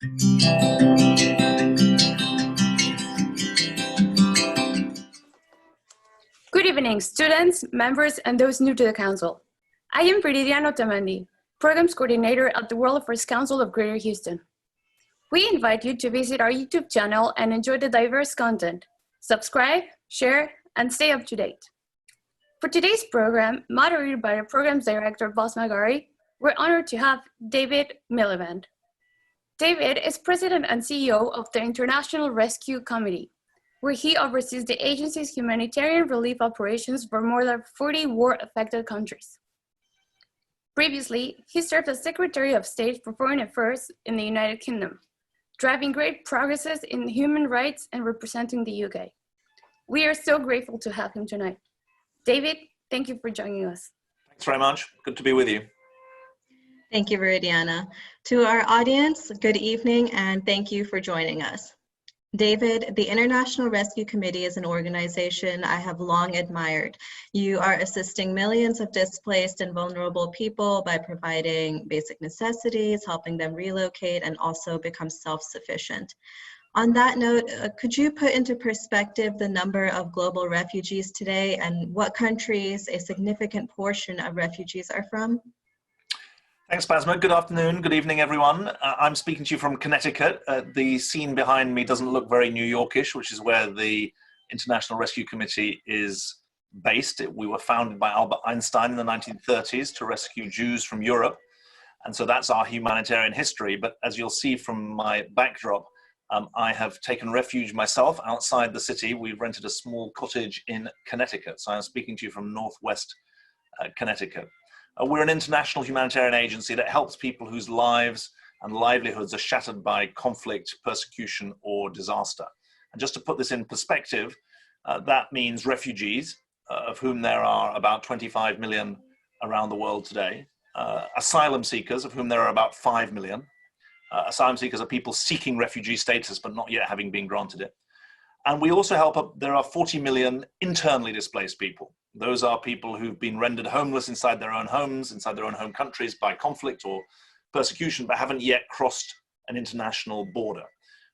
Good evening, students, members, and those new to the Council. I am Viridiana Otamendi, Programs Coordinator at the World Affairs Council of Greater Houston. We invite you to visit our YouTube channel and enjoy the diverse content. Subscribe, share, and stay up to date. For today's program, moderated by our Programs Director, Boss Magari, we're honored to have David Miliband. David is President and CEO of the International Rescue Committee, where he oversees the agency's humanitarian relief operations for more than 40 war-affected countries. Previously, he served as Secretary of State for Foreign Affairs in the United Kingdom, driving great progresses in human rights and representing the UK. We are so grateful to have him tonight. David, thank you for joining us. Thanks very much. Good to be with you. Thank you, Viridiana. To our audience, good evening, and thank you for joining us. David, the International Rescue Committee is an organization I have long admired. You are assisting millions of displaced and vulnerable people by providing basic necessities, helping them relocate, and also become self-sufficient. On that note, could you put into perspective the number of global refugees today and what countries a significant portion of refugees are from? Thanks, Basma. Good afternoon, good evening, everyone. I'm speaking to you from Connecticut. The scene behind me doesn't look very New Yorkish, which is where the International Rescue Committee is based. We were founded by Albert Einstein in the 1930s to rescue Jews from Europe. And so that's our humanitarian history. But as you'll see from my backdrop, I have taken refuge myself outside the city. We've rented a small cottage in Connecticut. So I'm speaking to you from Northwest Connecticut. We're an international humanitarian agency that helps people whose lives and livelihoods are shattered by conflict, persecution, or disaster. And just to put this in perspective, that means refugees, of whom there are about 25 million around the world today, asylum seekers, of whom there are about 5 million. Asylum seekers are people seeking refugee status, but not yet having been granted it. And we also help, there are 40 million internally displaced people. Those are people who've been rendered homeless inside their own homes, inside their own home countries by conflict or persecution, but haven't yet crossed an international border.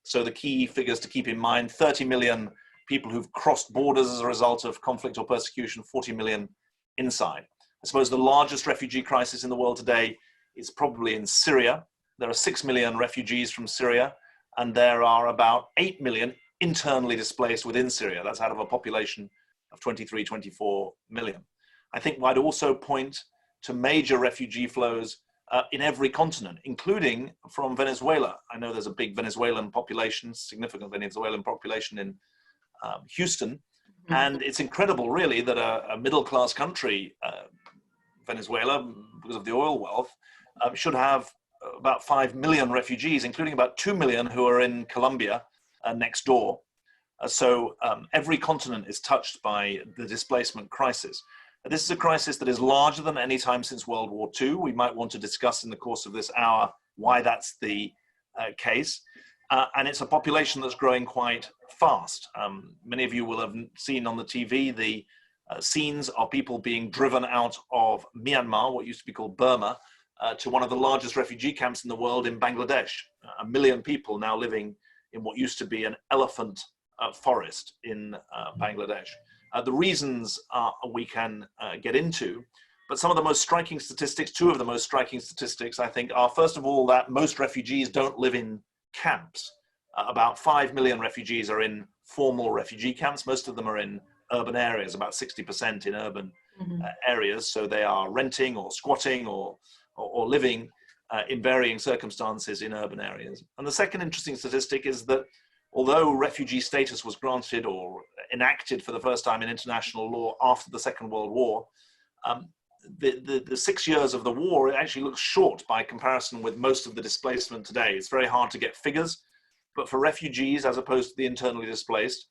So the key figures to keep in mind, 30 million people who've crossed borders as a result of conflict or persecution, 40 million inside. I suppose the largest refugee crisis in the world today is probably in Syria. There are 6 million refugees from Syria, and there are about 8 million internally displaced within Syria. That's out of a population of 23, 24 million. I think I'd also point to major refugee flows in every continent, including from Venezuela. I know there's a big Venezuelan population, significant Venezuelan population in Houston. Mm-hmm. And it's incredible, really, that a middle-class country, Venezuela, because of the oil wealth, should have about 5 million refugees, including about 2 million who are in Colombia next door. So every continent is touched by the displacement crisis. This is a crisis that is larger than any time since World War II. We might want to discuss in the course of this hour why that's the case. And it's a population that's growing quite fast. Many of you will have seen on the TV the scenes of people being driven out of Myanmar, what used to be called Burma, to one of the largest refugee camps in the world in Bangladesh. 1 million people now living in what used to be an elephant forest in Bangladesh. The reasons we can get into, but some of the most striking statistics, two of the most striking statistics, I think, are first of all that most refugees don't live in camps. About 5 million refugees are in formal refugee camps. Most of them are in urban areas, about 60% in urban areas. So they are renting or squatting or living in varying circumstances in urban areas. And the second interesting statistic is that although refugee status was granted or enacted for the first time in international law after the Second World War, the 6 years of the war, it actually looks short by comparison with most of the displacement today. It's very hard to get figures, but for refugees, as opposed to the internally displaced,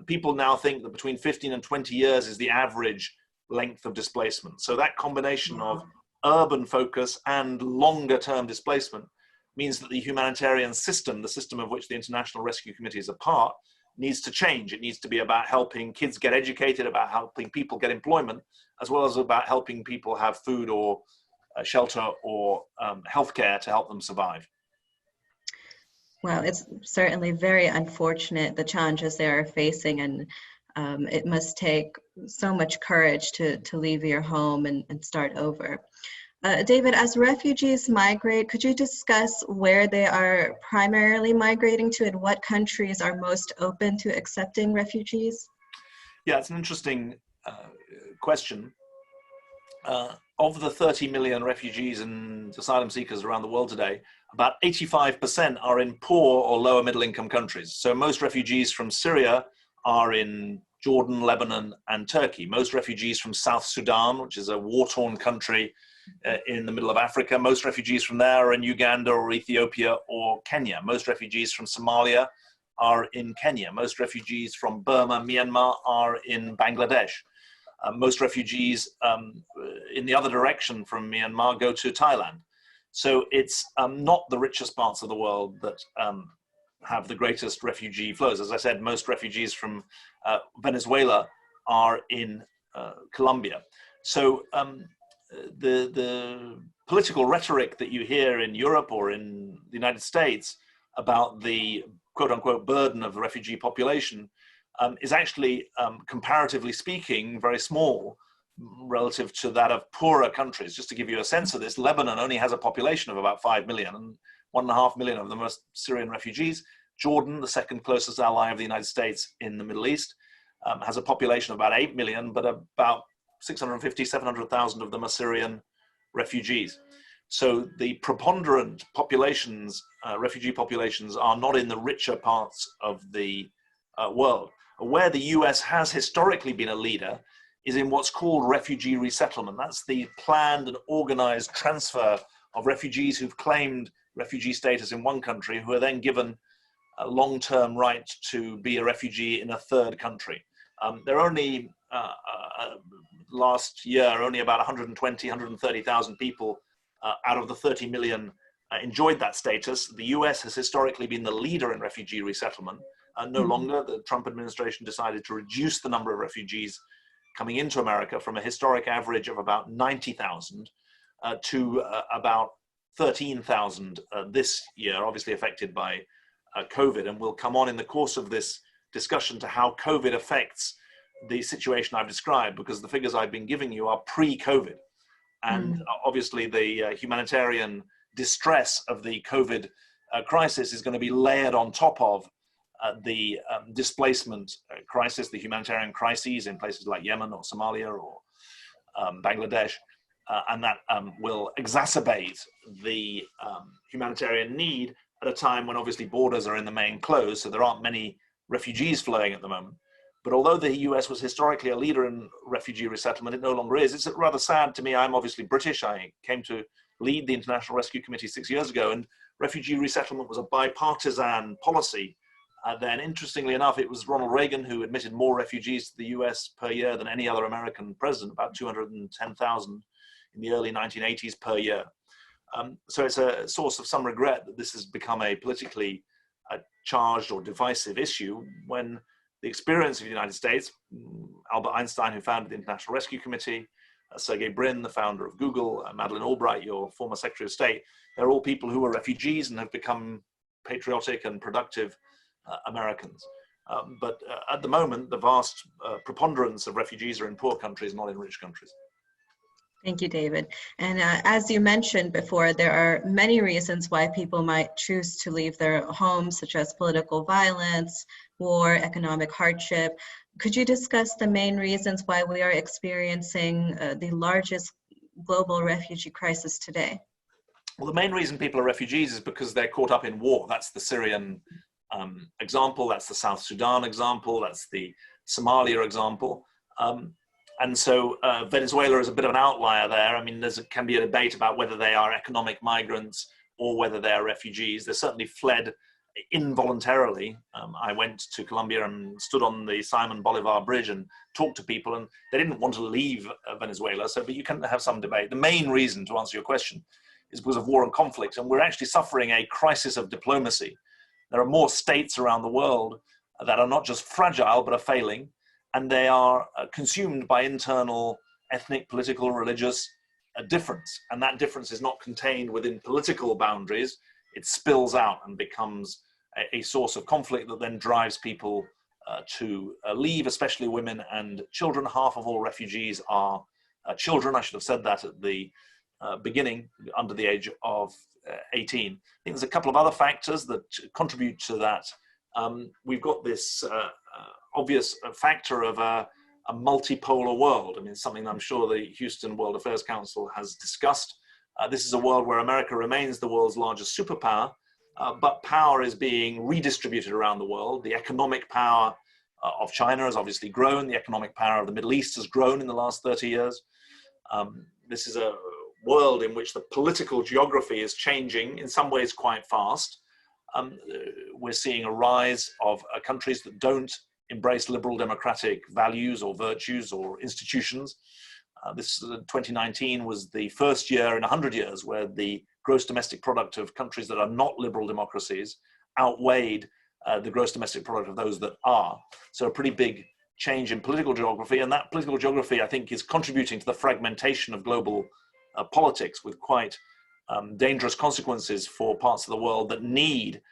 people now think that between 15 and 20 years is the average length of displacement. So that combination of urban focus and longer term displacement means that the humanitarian system, the system of which the International Rescue Committee is a part, needs to change. It needs to be about helping kids get educated, about helping people get employment, as well as about helping people have food or shelter or healthcare to help them survive. Well, it's certainly very unfortunate, the challenges they are facing, and it must take so much courage to leave your home and start over. David, as refugees migrate, could you discuss where they are primarily migrating to and what countries are most open to accepting refugees? Yeah, it's an interesting question. Of the 30 million refugees and asylum seekers around the world today, about 85% are in poor or lower middle income countries. So most refugees from Syria are in Jordan, Lebanon, and Turkey. Most refugees from South Sudan, which is a war-torn country in the middle of Africa, most refugees from there are in Uganda or Ethiopia or Kenya. Most refugees from Somalia are in Kenya. Most refugees from Burma, Myanmar are in Bangladesh. Most refugees in the other direction from Myanmar go to Thailand. So it's not the richest parts of the world that have the greatest refugee flows. As I said, most refugees from Venezuela are in Colombia. So the political rhetoric that you hear in Europe or in the United States about the quote unquote burden of the refugee population is actually, comparatively speaking, very small relative to that of poorer countries. Just to give you a sense of this, Lebanon only has a population of about 5 million, and 1.5 million of them are Syrian refugees. Jordan, the second closest ally of the United States in the Middle East, has a population of about 8 million, but about 650, 700,000 of them are Syrian refugees. So the preponderant populations, refugee populations, are not in the richer parts of the world. Where the US has historically been a leader is in what's called refugee resettlement. That's the planned and organized transfer of refugees who've claimed refugee status in one country, who are then given a long-term right to be a refugee in a third country. There are only, last year, only about 120, 130,000 people out of the 30 million enjoyed that status. The US has historically been the leader in refugee resettlement. No longer. The Trump administration decided to reduce the number of refugees coming into America from a historic average of about 90,000 to about 13,000 this year, obviously affected by COVID. And we'll come on in the course of this discussion to how COVID affects the situation I've described, because the figures I've been giving you are pre-COVID. And obviously the humanitarian distress of the COVID crisis is going to be layered on top of the displacement crisis, the humanitarian crises in places like Yemen or Somalia or Bangladesh, and that will exacerbate the humanitarian need at a time when obviously borders are in the main closed, so there aren't many refugees flowing at the moment. But although the US was historically a leader in refugee resettlement, it no longer is. It's rather sad to me. I'm obviously British. I came to lead the International Rescue Committee 6 years ago, and refugee resettlement was a bipartisan policy. Then, interestingly enough, it was Ronald Reagan who admitted more refugees to the US per year than any other American president, about 210,000 in the early 1980s per year. So it's a source of some regret that this has become a politically charged or divisive issue, when the experience of the United States, Albert Einstein, who founded the International Rescue Committee, Sergey Brin, the founder of Google, Madeleine Albright, your former Secretary of State, they're all people who were refugees and have become patriotic and productive Americans. But at the moment, the vast preponderance of refugees are in poor countries, not in rich countries. Thank you, David. And as you mentioned before, there are many reasons why people might choose to leave their homes, such as political violence, war, economic hardship. Could you discuss the main reasons why we are experiencing the largest global refugee crisis today? Well, the main reason people are refugees is because they're caught up in war. That's the Syrian example, that's the South Sudan example, that's the Somalia example. And so Venezuela is a bit of an outlier there. I mean, there can be a debate about whether they are economic migrants or whether they are refugees. They certainly fled involuntarily. I went to Colombia and stood on the Simon Bolivar Bridge and talked to people, and they didn't want to leave Venezuela. So, but you can have some debate. The main reason, to answer your question, is because of war and conflict. And we're actually suffering a crisis of diplomacy. There are more states around the world that are not just fragile, but are failing. And they are consumed by internal ethnic, political, religious difference. And that difference is not contained within political boundaries. It spills out and becomes a source of conflict that then drives people to leave, especially women and children. Half of all refugees are children. I should have said that at the beginning, under the age of 18. I think there's a couple of other factors that contribute to that. We've got this obvious factor of a multipolar world. I mean, it's something I'm sure the Houston World Affairs Council has discussed. This is a world where America remains the world's largest superpower, but power is being redistributed around the world. The economic power of China has obviously grown. The economic power of the Middle East has grown in the last 30 years. This is a world in which the political geography is changing, in some ways quite fast. We're seeing a rise of countries that don't embrace liberal democratic values or virtues or institutions. This 2019 was the first year in 100 years where the gross domestic product of countries that are not liberal democracies outweighed the gross domestic product of those that are. So a pretty big change in political geography, and that political geography, I think, is contributing to the fragmentation of global politics, with quite dangerous consequences for parts of the world that need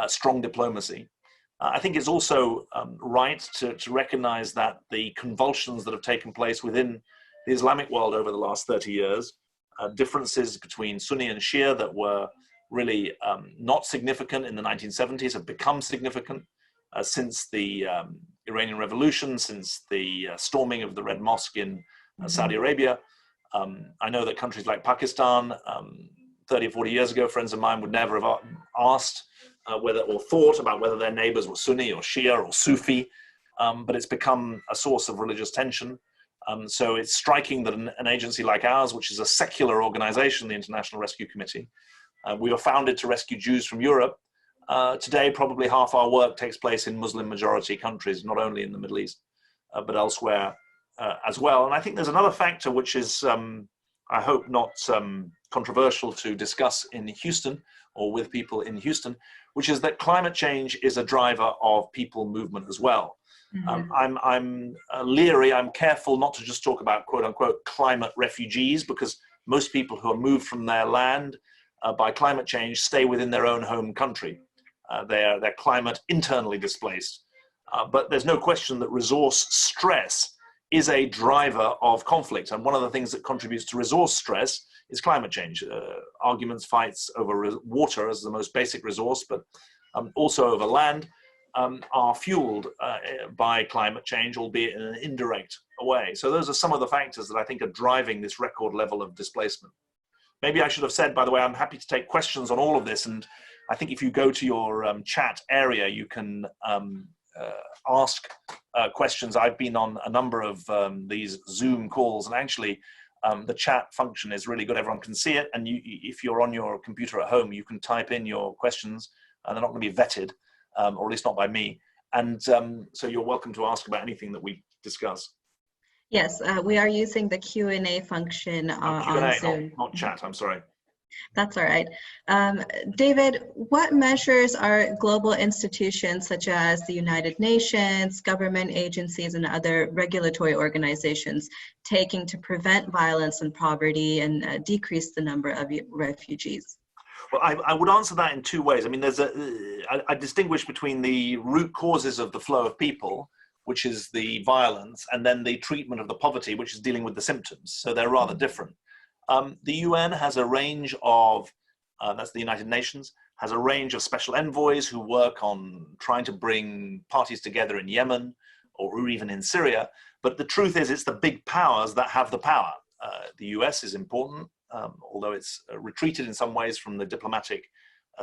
strong diplomacy. I think it's also right to recognize that the convulsions that have taken place within the Islamic world over the last 30 years, differences between Sunni and Shia that were really not significant in the 1970s have become significant since the Iranian Revolution, since the storming of the Red Mosque in Saudi Arabia. I know that countries like Pakistan, 30 or 40 years ago, friends of mine would never have asked whether, or thought about whether their neighbors were Sunni or Shia or Sufi, but it's become a source of religious tension. So it's striking that an agency like ours, which is a secular organization, the International Rescue Committee, we were founded to rescue Jews from Europe. Today, probably half our work takes place in Muslim majority countries, not only in the Middle East, but elsewhere as well. And I think there's another factor which is, I hope, not controversial to discuss in Houston or with people in Houston, which is that climate change is a driver of people movement as well. I'm leery, I'm careful not to just talk about quote unquote climate refugees, because most people who are moved from their land by climate change stay within their own home country. They're climate internally displaced. But there's no question that resource stress is a driver of conflict. And one of the things that contributes to resource stress is climate change. Arguments, fights over water as the most basic resource, but also over land, are fueled by climate change, albeit in an indirect way. So those are some of the factors that I think are driving this record level of displacement. Maybe I should have said, by the way, I'm happy to take questions on all of this. And I think if you go to your chat area, you can ask questions. I've been on a number of these Zoom calls, and actually the chat function is really good. Everyone can see it. And if you're on your computer at home, you can type in your questions, and they're not going to be vetted, or at least not by me. And so you're welcome to ask about anything that we discuss. Yes, we are using the Q&A function on Zoom. Not chat, I'm sorry. That's all right. David, what measures are global institutions such as the United Nations, government agencies, and other regulatory organizations taking to prevent violence and poverty and decrease the number of refugees? Well, I would answer that in two ways. I mean, I distinguish between the root causes of the flow of people, which is the violence, and then the treatment of the poverty, which is dealing with the symptoms. So they're rather different. The UN has a range of, that's the United Nations, has a range of special envoys who work on trying to bring parties together in Yemen or even in Syria. But the truth is, it's the big powers that have the power. The US is important, although it's retreated in some ways from the diplomatic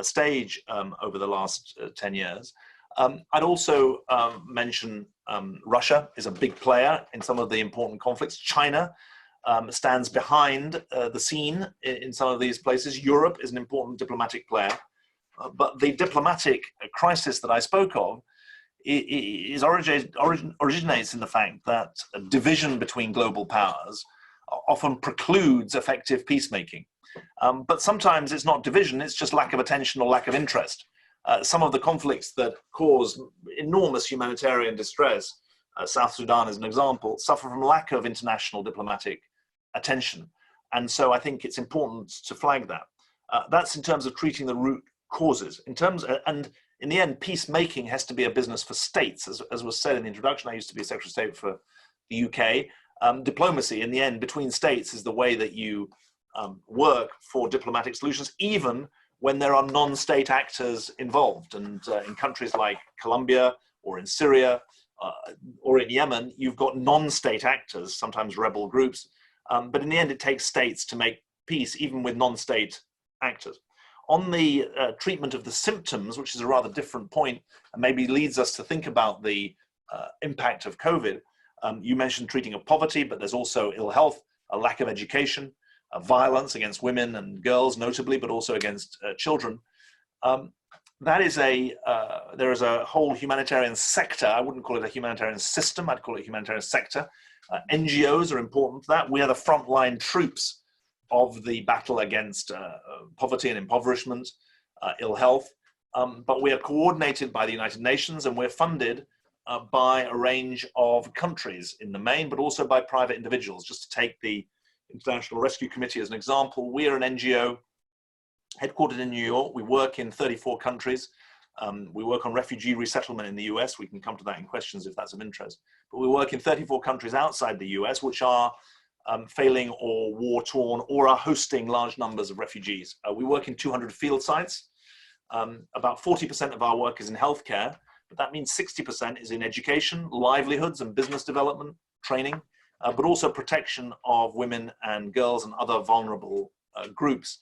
stage over the last 10 years. I'd also mention Russia is a big player in some of the important conflicts. China stands behind the scene in some of these places. Europe is an important diplomatic player. But the diplomatic crisis that I spoke of originates in the fact that a division between global powers often precludes effective peacemaking. But sometimes it's not division, it's just lack of attention or lack of interest. Some of the conflicts that cause enormous humanitarian distress, South Sudan is an example, suffer from lack of international diplomatic attention. And so I think it's important to flag that. That's in terms of treating the root causes. And in the end, peacemaking has to be a business for states. As was said in the introduction, I used to be Secretary of State for the UK. Diplomacy, in the end, between states is the way that you work for diplomatic solutions, even when there are non-state actors involved. And in countries like Colombia or in Syria or in Yemen, you've got non-state actors, sometimes rebel groups. But in the end, it takes states to make peace, even with non-state actors. On the treatment of the symptoms, which is a rather different point, and maybe leads us to think about the impact of COVID, you mentioned treating of poverty, but there's also ill health, a lack of education, violence against women and girls notably, but also against children. There is a whole humanitarian sector. I wouldn't call it a humanitarian system, I'd call it a humanitarian sector. NGOs are important to that. We are the frontline troops of the battle against poverty and impoverishment, ill health, but we are coordinated by the United Nations, and we're funded by a range of countries in the main, but also by private individuals. Just to take the International Rescue Committee as an example, we are an NGO headquartered in New York. We work in 34 countries. We work on refugee resettlement in the US. We can come to that in questions if that's of interest. But we work in 34 countries outside the US, which are failing or war-torn or are hosting large numbers of refugees. We work in 200 field sites. About 40% of our work is in healthcare, but that means 60% is in education, livelihoods and business development, training, but also protection of women and girls and other vulnerable groups.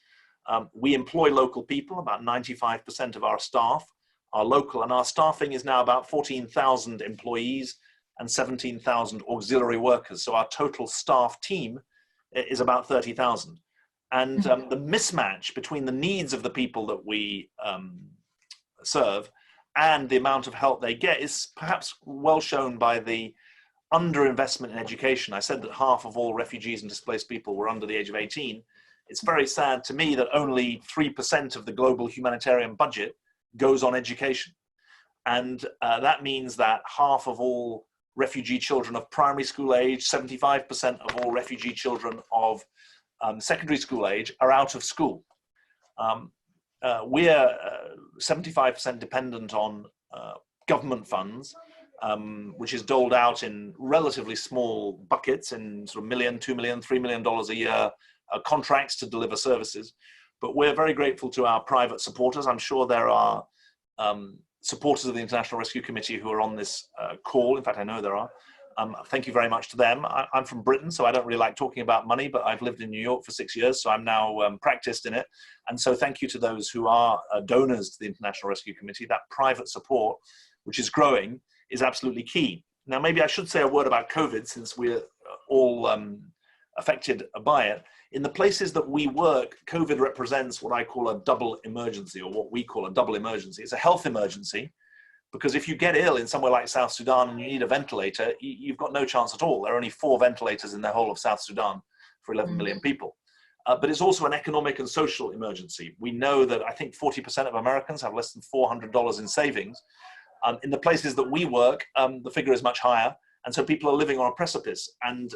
We employ local people. About 95% of our staff are local, and our staffing is now about 14,000 employees and 17,000 auxiliary workers. So our total staff team is about 30,000. And the mismatch between the needs of the people that we serve and the amount of help they get is perhaps well shown by the underinvestment in education. I said that half of all refugees and displaced people were under the age of 18. It's very sad to me that only 3% of the global humanitarian budget goes on education. And that means that half of all refugee children of primary school age, 75% of all refugee children of secondary school age are out of school. We're 75% dependent on government funds, which is doled out in relatively small buckets in sort of $1 million, $2 million, $3 million a year contracts to deliver services. But we're very grateful to our private supporters. I'm sure there are supporters of the International Rescue Committee who are on this call. In fact, I know there are. Thank you very much to them. I'm from Britain, so I don't really like talking about money, but I've lived in New York for 6 years, so I'm now practiced in it. And so thank you to those who are donors to the International Rescue Committee. That private support, which is growing, is absolutely key. Now, maybe I should say a word about COVID, since we're all affected by it. In the places that we work, COVID represents what I call a double emergency, or what we call a double emergency. It's a health emergency, because if you get ill in somewhere like South Sudan and you need a ventilator, you've got no chance at all. There are only 4 ventilators in the whole of South Sudan for 11 million people. But it's also an economic and social emergency. We know that I think 40% of Americans have less than $400 in savings. In the places that we work, the figure is much higher. And so people are living on a precipice and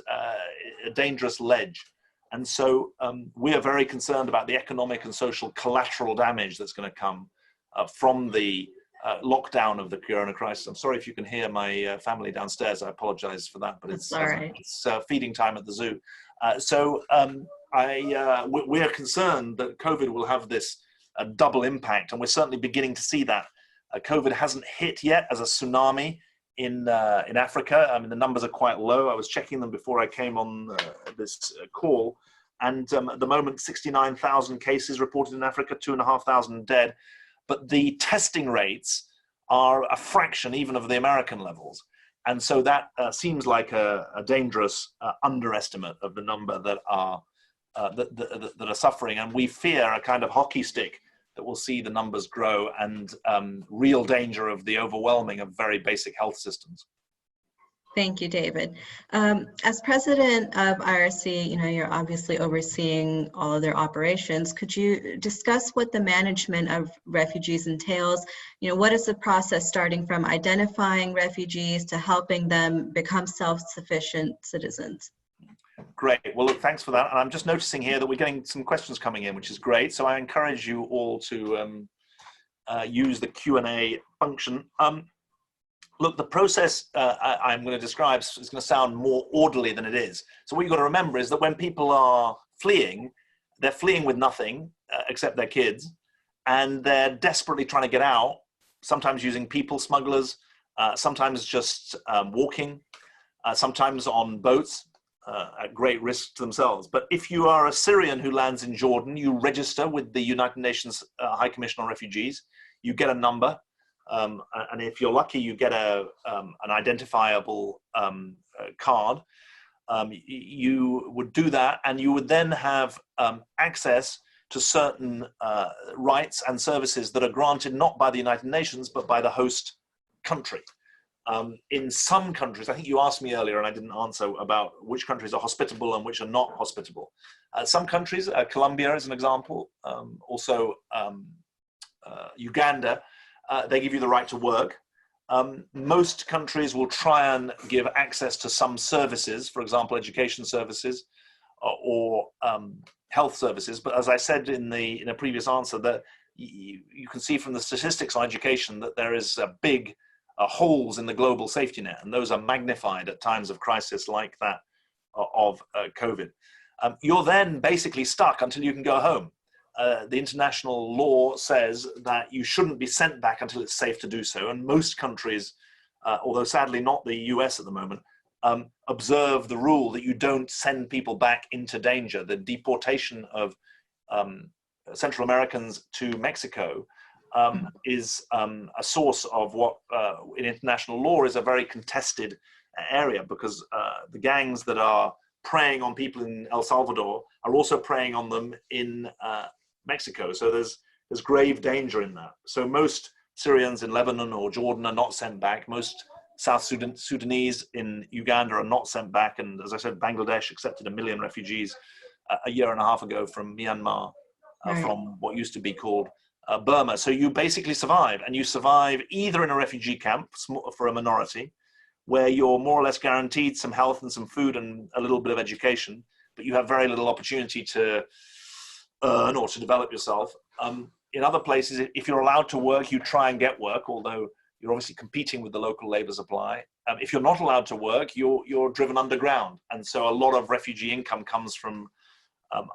a dangerous ledge. And so we are very concerned about the economic and social collateral damage that's going to come from the lockdown of the corona crisis. I'm sorry if you can hear my family downstairs. I apologize for that, but it's feeding time at the zoo. We are concerned that COVID will have this double impact, and we're certainly beginning to see that. COVID hasn't hit yet as a tsunami in Africa. I mean, the numbers are quite low. I was checking them before I came on this call, and at the moment, 69,000 cases reported in Africa, 2,500 dead. But the testing rates are a fraction even of the American levels. And so that seems like a dangerous underestimate of the number that are suffering. And we fear a kind of hockey stick that will see the numbers grow, and real danger of the overwhelming of very basic health systems. Thank you, David. As president of IRC, you're obviously overseeing all of their operations. Could you discuss what the management of refugees entails? What is the process starting from identifying refugees to helping them become self-sufficient citizens? Great. Well, look, thanks for that. And I'm just noticing here that we're getting some questions coming in, which is great. So I encourage you all to use the Q&A function. Look, the process I'm going to describe is going to sound more orderly than it is. So what you've got to remember is that when people are fleeing, they're fleeing with nothing except their kids, and they're desperately trying to get out, sometimes using people smugglers, sometimes just walking, sometimes on boats at great risk to themselves. But if you are a Syrian who lands in Jordan, you register with the United Nations High Commission on Refugees, you get a number, and if you're lucky, you get an identifiable card. You would do that, and you would then have access to certain rights and services that are granted not by the United Nations, but by the host country. In some countries, I think you asked me earlier and I didn't answer about which countries are hospitable and which are not hospitable. Some countries, Colombia is an example, also Uganda, they give you the right to work. Most countries will try and give access to some services, for example, education services or health services. But as I said in a previous answer, that you can see from the statistics on education that there is a big holes in the global safety net, and those are magnified at times of crisis like that of COVID. You're then basically stuck until you can go home. The international law says that you shouldn't be sent back until it's safe to do so, and most countries, although sadly not the US at the moment, observe the rule that you don't send people back into danger. The deportation of Central Americans to Mexico is a source of what in international law is a very contested area, because the gangs that are preying on people in El Salvador are also preying on them in Mexico. So there's grave danger in that. So most Syrians in Lebanon or Jordan are not sent back. Most South Sudanese in Uganda are not sent back. And as I said, Bangladesh accepted 1 million refugees a year and a half ago from Myanmar, from what used to be called Burma. So you basically survive, and you survive either in a refugee camp for a minority, where you're more or less guaranteed some health and some food and a little bit of education, but you have very little opportunity to earn or to develop yourself. In other places, if you're allowed to work, you try and get work, although you're obviously competing with the local labor supply. If you're not allowed to work, you're driven underground. And so a lot of refugee income comes from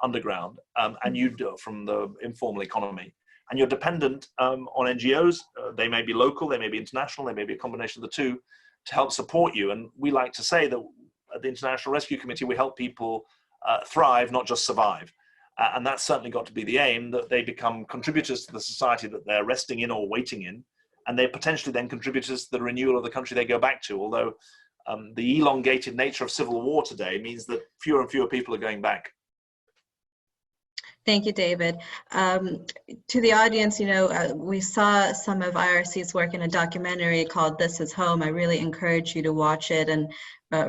underground, and you do from the informal economy. And you're dependent on NGOs. They may be local, they may be international, they may be a combination of the two, to help support you. And we like to say that at the International Rescue Committee, we help people thrive, not just survive. And that's certainly got to be the aim, that they become contributors to the society that they're resting in or waiting in, and they're potentially then contributors to the renewal of the country they go back to, although the elongated nature of civil war today means that fewer and fewer people are going back. Thank you, David. To the audience, we saw some of IRC's work in a documentary called This Is Home. I really encourage you to watch it and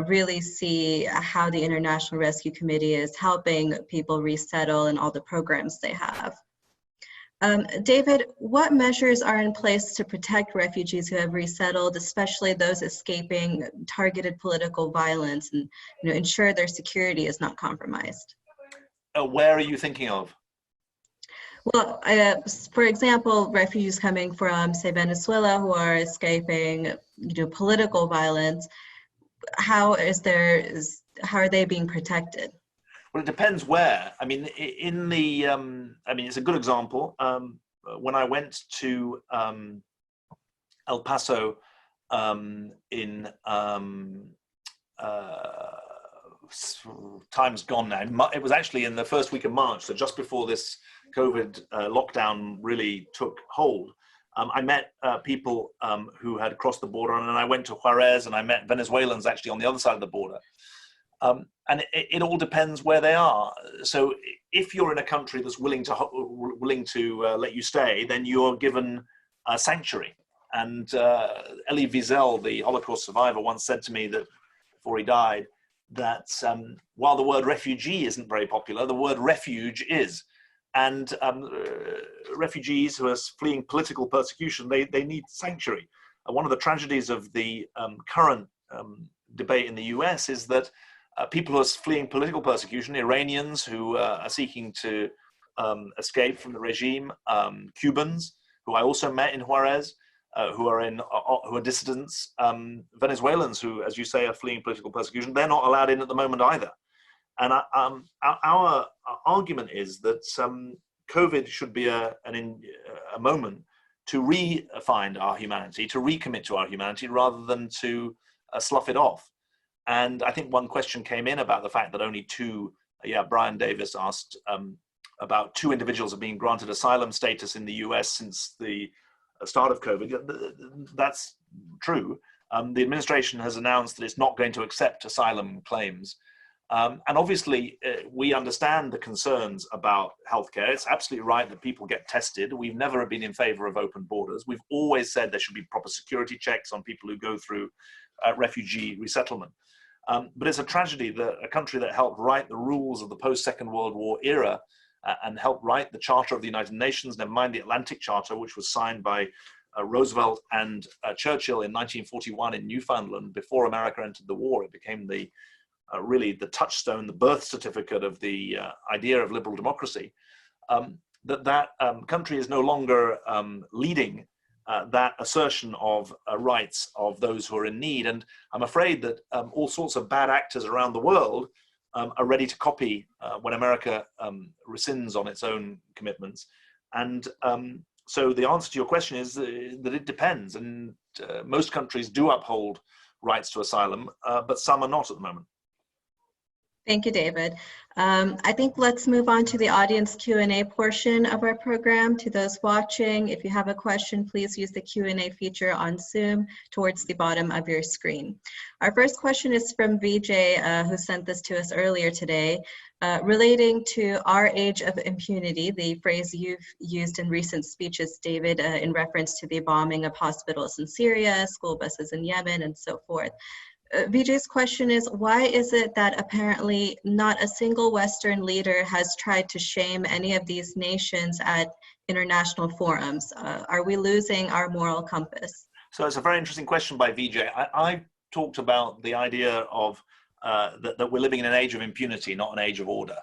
really see how the International Rescue Committee is helping people resettle and all the programs they have. David, what measures are in place to protect refugees who have resettled, especially those escaping targeted political violence, and ensure their security is not compromised? Where are you thinking of? Well, for example, refugees coming from, say, Venezuela who are escaping, political violence. How are they being protected? Well, it depends where. I mean, it's a good example. When I went to El Paso in time's gone now. It was actually in the first week of March, so just before this COVID lockdown really took hold. I met people who had crossed the border, and then I went to Juarez and I met Venezuelans actually on the other side of the border. And it all depends where they are. So if you're in a country that's willing to let you stay, then you're given sanctuary. And Elie Wiesel, the Holocaust survivor, once said to me that before he died, that while the word refugee isn't very popular, the word refuge is. And refugees who are fleeing political persecution, they need sanctuary. One of the tragedies of the current debate in the US is that people who are fleeing political persecution, Iranians who are seeking to escape from the regime, Cubans who I also met in Juarez, who are dissidents, Venezuelans who, as you say, are fleeing political persecution. They're not allowed in at the moment either. And our argument is that COVID should be a moment to re-find our humanity, to recommit to our humanity, rather than to slough it off. And I think one question came in about the fact that only Brian Davis asked about 2 individuals have been granted asylum status in the US since the start of COVID. That's true. The administration has announced that it's not going to accept asylum claims. And obviously, we understand the concerns about healthcare. It's absolutely right that people get tested. We've never been in favor of open borders. We've always said there should be proper security checks on people who go through refugee resettlement. But it's a tragedy that a country that helped write the rules of the post-Second World War era and helped write the Charter of the United Nations, never mind the Atlantic Charter, which was signed by Roosevelt and Churchill in 1941 in Newfoundland before America entered the war. It became really the touchstone, the birth certificate of the idea of liberal democracy. That country is no longer leading that assertion of rights of those who are in need. And I'm afraid that all sorts of bad actors around the world are ready to copy when America rescinds on its own commitments. And so the answer to your question is that it depends. And most countries do uphold rights to asylum, but some are not at the moment. Thank you, David. I think let's move on to the audience Q&A portion of our program. To those watching, if you have a question, please use the Q&A feature on Zoom towards the bottom of your screen. Our first question is from Vijay, who sent this to us earlier today, relating to our age of impunity, the phrase you've used in recent speeches, David, in reference to the bombing of hospitals in Syria, school buses in Yemen, and so forth. Vijay's question is, why is it that apparently not a single Western leader has tried to shame any of these nations at international forums? Are we losing our moral compass? So it's a very interesting question by Vijay. I talked about the idea of that we're living in an age of impunity, not an age of order.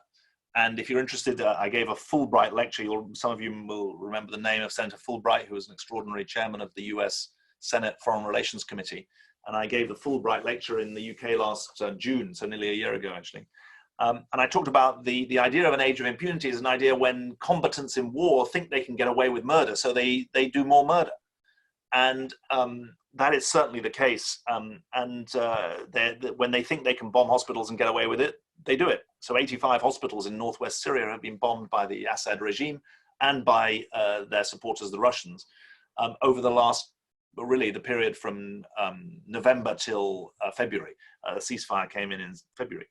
And if you're interested, I gave a Fulbright lecture. Some of you will remember the name of Senator Fulbright, who was an extraordinary chairman of the US Senate Foreign Relations Committee. And I gave the Fulbright lecture in the UK last June, so nearly a year ago, actually. And I talked about the idea of an age of impunity is an idea when combatants in war think they can get away with murder, so they do more murder. And that is certainly the case. When they think they can bomb hospitals and get away with it, they do it. So 85 hospitals in northwest Syria have been bombed by the Assad regime and by their supporters, the Russians, over the last really the period from November till February. The ceasefire came in February.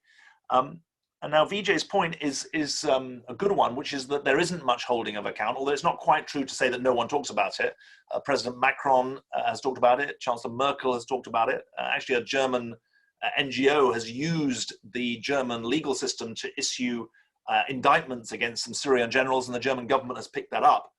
And now Vijay's point is a good one, which is that there isn't much holding of account, although it's not quite true to say that no one talks about it. President Macron has talked about it. Chancellor Merkel has talked about it. Actually, a German NGO has used the German legal system to issue indictments against some Syrian generals, and the German government has picked that up.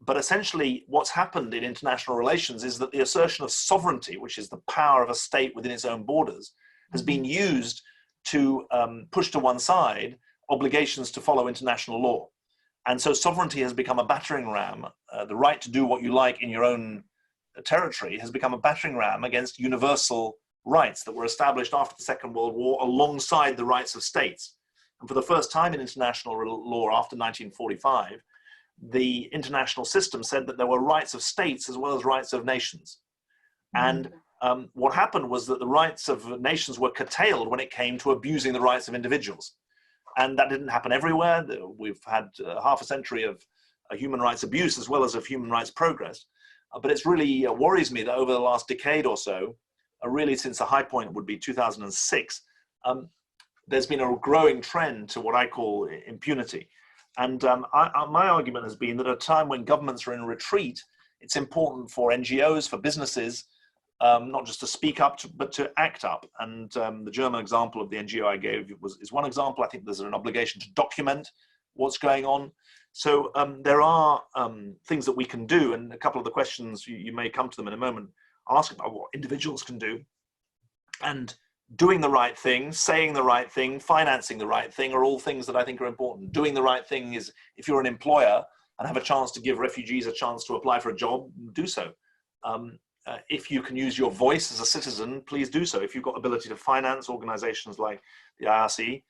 But essentially, what's happened in international relations is that the assertion of sovereignty, which is the power of a state within its own borders, has been used to push to one side obligations to follow international law. And so sovereignty has become a battering ram. The right to do what you like in your own territory has become a battering ram against universal rights that were established after the Second World War alongside the rights of states. And for the first time in international law after 1945, the international system said that there were rights of states as well as rights of nations. And what happened was that the rights of nations were curtailed when it came to abusing the rights of individuals. And that didn't happen everywhere. We've had half a century of human rights abuse as well as of human rights progress. But it's really worries me that over the last decade or so, really since the high point would be 2006, there's been a growing trend to what I call impunity. And my argument has been that at a time when governments are in retreat, it's important for NGOs, for businesses, not just to speak up, but to act up. And the German example of the NGO I gave is one example. I think there's an obligation to document what's going on. So there are things that we can do, and a couple of the questions, you may come to them in a moment, ask about what individuals can do. And doing the right thing, saying the right thing, financing the right thing are all things that I think are important. Doing the right thing is, if you're an employer, and have a chance to give refugees a chance to apply for a job, do so. If you can use your voice as a citizen, please do so. If you've got ability to finance organizations like the IRC,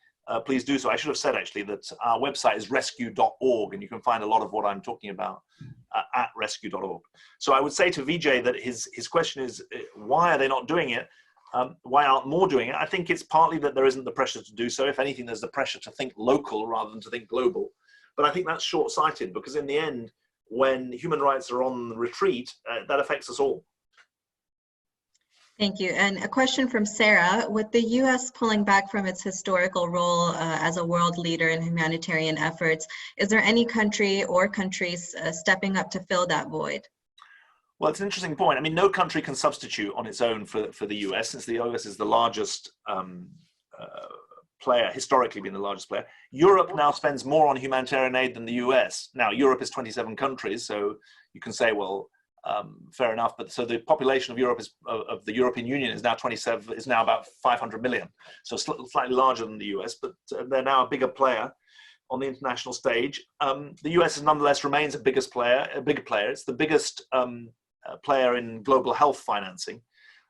please do so. I should have said actually that our website is rescue.org, and you can find a lot of what I'm talking about at rescue.org. So I would say to Vijay that his question is, why are they not doing it? Why aren't more doing it? I think it's partly that there isn't the pressure to do so. If anything, there's the pressure to think local rather than to think global. But I think that's short-sighted, because in the end, when human rights are on retreat, that affects us all. Thank you. And a question from Sarah. With the U.S. pulling back from its historical role as a world leader in humanitarian efforts, is there any country or countries stepping up to fill that void? Well, it's an interesting point. I mean, no country can substitute on its own for the US, since the US is the largest player, historically been the largest player. Europe now spends more on humanitarian aid than the US. Now, Europe is 27 countries, so you can say, well, fair enough. But so the population of Europe of the European Union is now 27, is now about 500 million. So slightly larger than the US, but they're now a bigger player on the international stage. The US nonetheless remains a bigger player. It's the biggest player in global health financing,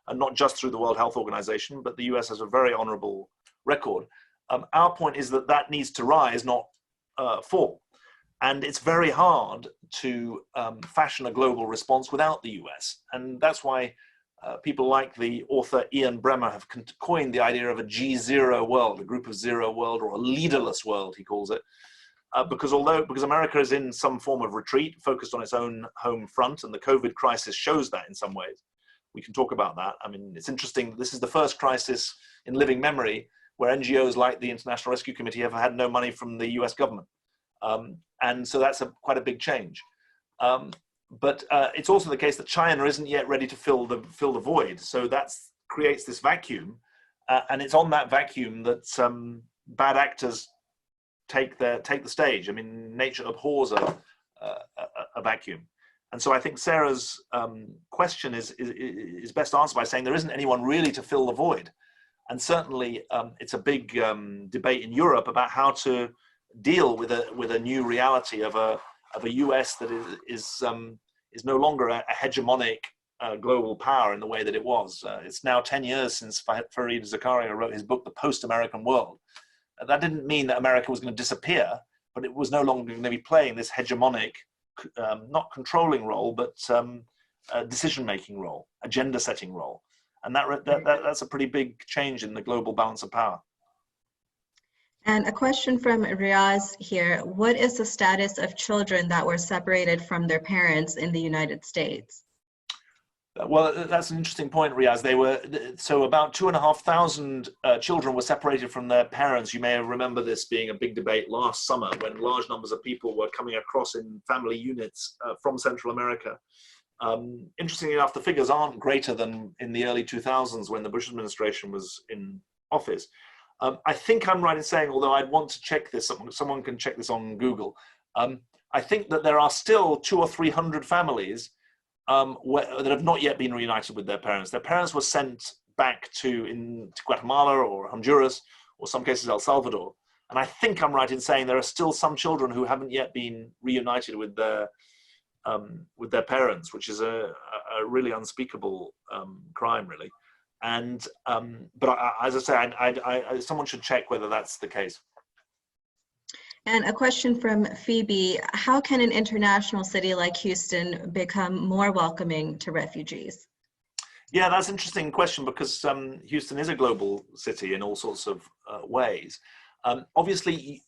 and not just through the World Health Organization, but the US has a very honorable record. Our point is that that needs to rise, not fall. And it's very hard to fashion a global response without the US. And that's why people like the author Ian Bremmer have coined the idea of a G0 world, a group of zero world, or a leaderless world, he calls it. Because America is in some form of retreat, focused on its own home front, and the COVID crisis shows that in some ways. We can talk about that. I mean, it's interesting. This is the first crisis in living memory where NGOs like the International Rescue Committee have had no money from the US government. And so that's quite a big change. But it's also the case that China isn't yet ready to fill the void. So that creates this vacuum. And it's on that vacuum that bad actors take the stage. I mean, nature abhors a vacuum. And so I think Sarah's question is best answered by saying there isn't anyone really to fill the void. And certainly it's a big debate in Europe about how to deal with a new reality of a US that is no longer a hegemonic global power in the way that it was. It's now 10 years since Fareed Zakaria wrote his book, The Post-American World. That didn't mean that America was going to disappear, but it was no longer going to be playing this hegemonic, not controlling role, but decision-making role, agenda-setting role. And that's a pretty big change in the global balance of power. And a question from Riaz here. What is the status of children that were separated from their parents in the United States? Well, that's an interesting point, Riaz. So about 2,500 children were separated from their parents. You may remember this being a big debate last summer when large numbers of people were coming across in family units from Central America. Interestingly enough, the figures aren't greater than in the early 2000s when the Bush administration was in office. I think I'm right in saying, although I'd want to check this, someone can check this on Google. I think that there are still 200 or 300 families that have not yet been reunited with their parents. Their parents were sent back to Guatemala or Honduras, or some cases El Salvador. And I think I'm right in saying there are still some children who haven't yet been reunited with their parents, which is a really unspeakable crime, really. And but as I say, someone should check whether that's the case. And a question from Phoebe: how can an international city like Houston become more welcoming to refugees? Yeah, that's an interesting question, because Houston is a global city in all sorts of ways. Obviously,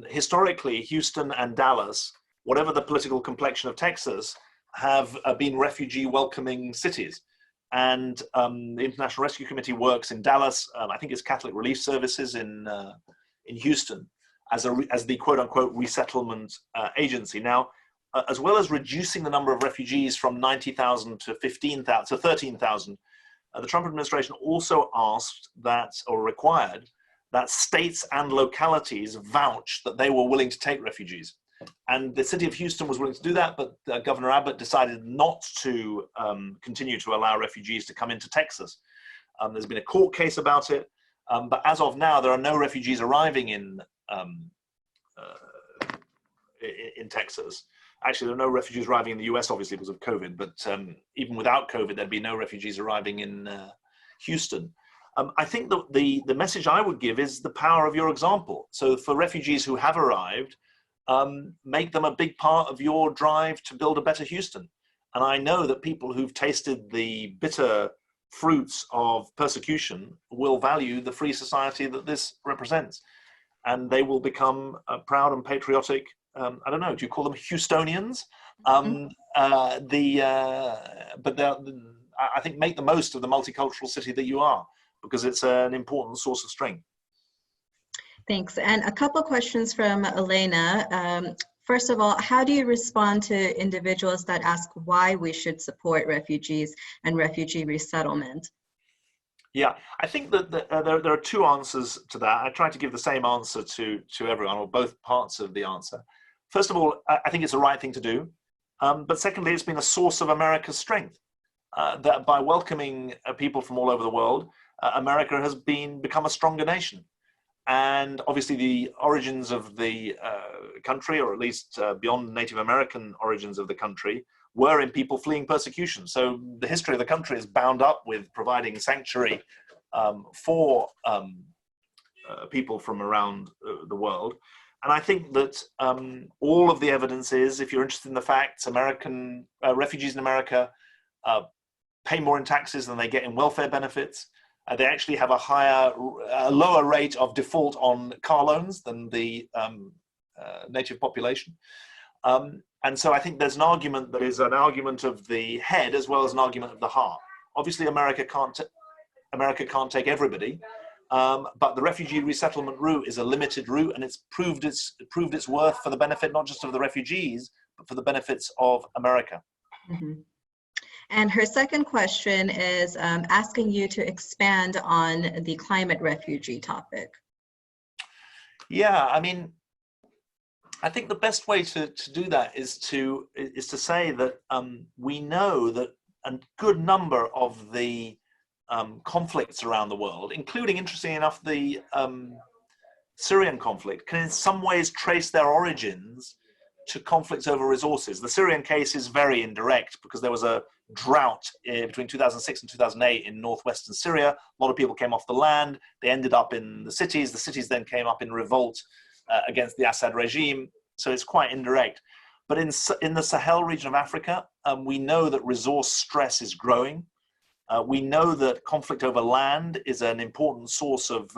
historically, Houston and Dallas, whatever the political complexion of Texas, have been refugee welcoming cities. And the International Rescue Committee works in Dallas. I think it's Catholic Relief Services in Houston as the quote unquote resettlement agency. Now, as well as reducing the number of refugees from 90,000 to 15,000 to 13,000, the Trump administration also asked that, or required, that states and localities vouch that they were willing to take refugees. And the city of Houston was willing to do that, but Governor Abbott decided not to continue to allow refugees to come into Texas. There's been a court case about it, but as of now, there are no refugees arriving in Texas. Actually, there are no refugees arriving in the US, obviously, because of COVID, but even without COVID, there'd be no refugees arriving in Houston. I think the message I would give is the power of your example. So for refugees who have arrived, make them a big part of your drive to build a better Houston. And I know that people who've tasted the bitter fruits of persecution will value the free society that this represents. And they will become proud and patriotic. I don't know, do you call them Houstonians? But I think make the most of the multicultural city that you are, because it's an important source of strength. Thanks. And a couple questions from Elena. First of all, how do you respond to individuals that ask why we should support refugees and refugee resettlement? Yeah, I think that there are two answers to that. I try to give the same answer to everyone, or both parts of the answer. First of all, I think it's the right thing to do. But secondly, it's been a source of America's strength. That by welcoming people from all over the world, America has become a stronger nation. And obviously the origins of the country, or at least beyond Native American origins of the country, were in people fleeing persecution. So the history of the country is bound up with providing sanctuary for people from around the world. And I think that all of the evidence is, if you're interested in the facts, American refugees in America pay more in taxes than they get in welfare benefits. They actually have a lower rate of default on car loans than the native population. And so I think there's an argument that is an argument of the head as well as an argument of the heart. Obviously, America can't take everybody, but the refugee resettlement route is a limited route, and it's proved its worth for the benefit not just of the refugees, but for the benefits of America. Mm-hmm. And her second question is asking you to expand on the climate refugee topic. Yeah, I mean, I think the best way to do that is to say that we know that a good number of the conflicts around the world, including, interestingly enough, the Syrian conflict, can in some ways trace their origins to conflicts over resources. The Syrian case is very indirect because there was a drought between 2006 and 2008 in northwestern Syria. A lot of people came off the land. They ended up in the cities. The cities then came up in revolt against the Assad regime. So it's quite indirect. But in the Sahel region of Africa, we know that resource stress is growing. We know that conflict over land is an important source of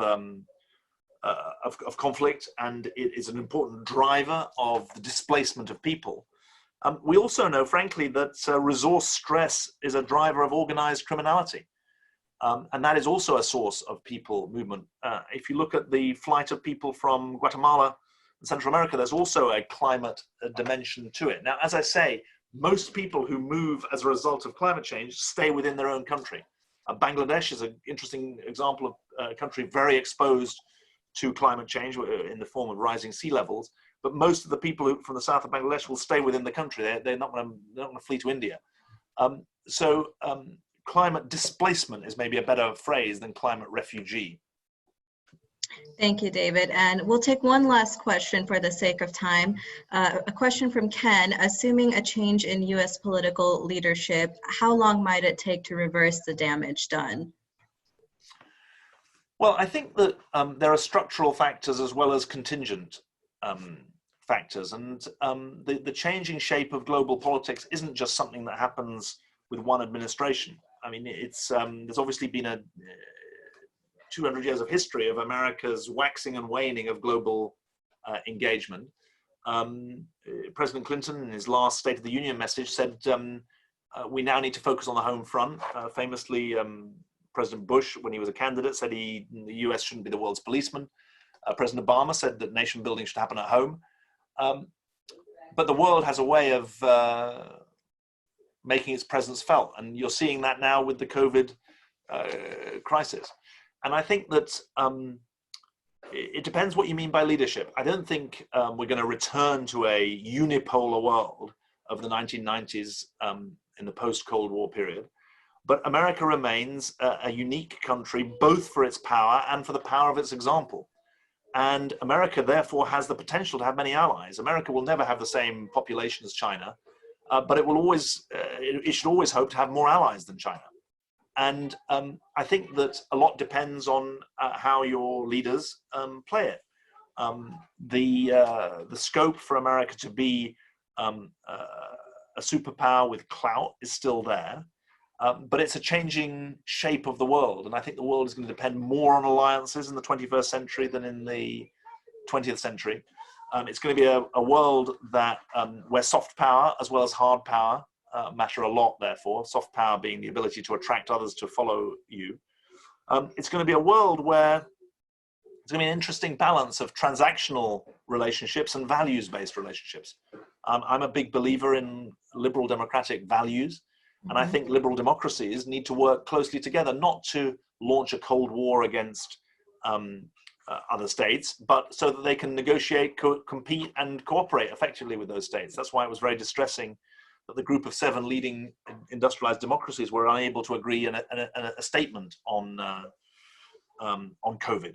conflict, and it is an important driver of the displacement of people. We also know, frankly, that resource stress is a driver of organized criminality. And that is also a source of people movement. If you look at the flight of people from Guatemala and Central America, there's also a climate dimension to it. Now, as I say, most people who move as a result of climate change stay within their own country. Bangladesh is an interesting example of a country very exposed to climate change in the form of rising sea levels. But most of the people from the south of Bangladesh will stay within the country. They're not going to flee to India. So climate displacement is maybe a better phrase than climate refugee. Thank you, David. And we'll take one last question for the sake of time. A question from Ken: assuming a change in U.S. political leadership, how long might it take to reverse the damage done? Well, I think that there are structural factors as well as contingent factors. And the changing shape of global politics isn't just something that happens with one administration. I mean, there's obviously been 200 years of history of America's waxing and waning of global engagement. President Clinton, in his last State of the Union message, said we now need to focus on the home front. Famously, President Bush, when he was a candidate, said the US shouldn't be the world's policeman. President Obama said that nation building should happen at home. But the world has a way of making its presence felt. And you're seeing that now with the COVID crisis. And I think that it depends what you mean by leadership. I don't think we're going to return to a unipolar world of the 1990s in the post-Cold War period. But America remains a unique country, both for its power and for the power of its example. And America, therefore, has the potential to have many allies. America will never have the same population as China, but it will always, it should always hope to have more allies than China. And I think that a lot depends on how your leaders play it. The scope for America to be a superpower with clout is still there, but it's a changing shape of the world. And I think the world is going to depend more on alliances in the 21st century than in the 20th century. It's going to be a world that where soft power as well as hard power matter a lot, therefore, soft power being the ability to attract others to follow you. It's going to be a world where it's going to be an interesting balance of transactional relationships and values-based relationships. I'm a big believer in liberal democratic values, and I think liberal democracies need to work closely together, not to launch a Cold War against other states, but so that they can negotiate, compete, and cooperate effectively with those states. That's why it was very distressing that the group of 7 leading industrialized democracies were unable to agree in a statement on COVID.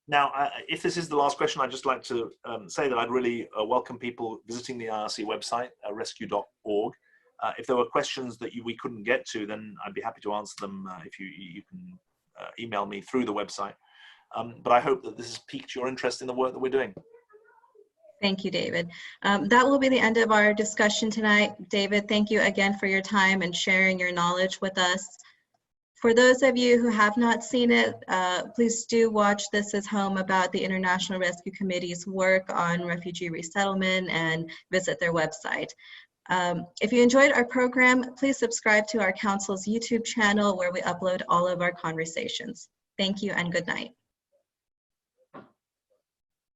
Now, if this is the last question, I'd just like to say that I'd really welcome people visiting the IRC website, rescue.org. If there were questions that we couldn't get to, then I'd be happy to answer them if you can email me through the website. But I hope that this has piqued your interest in the work that we're doing. Thank you, David. That will be the end of our discussion tonight. David, thank you again for your time and sharing your knowledge with us. For those of you who have not seen it, please do watch This Is Home about the International Rescue Committee's work on refugee resettlement and visit their website. If you enjoyed our program, please subscribe to our council's YouTube channel where we upload all of our conversations. Thank you and good night.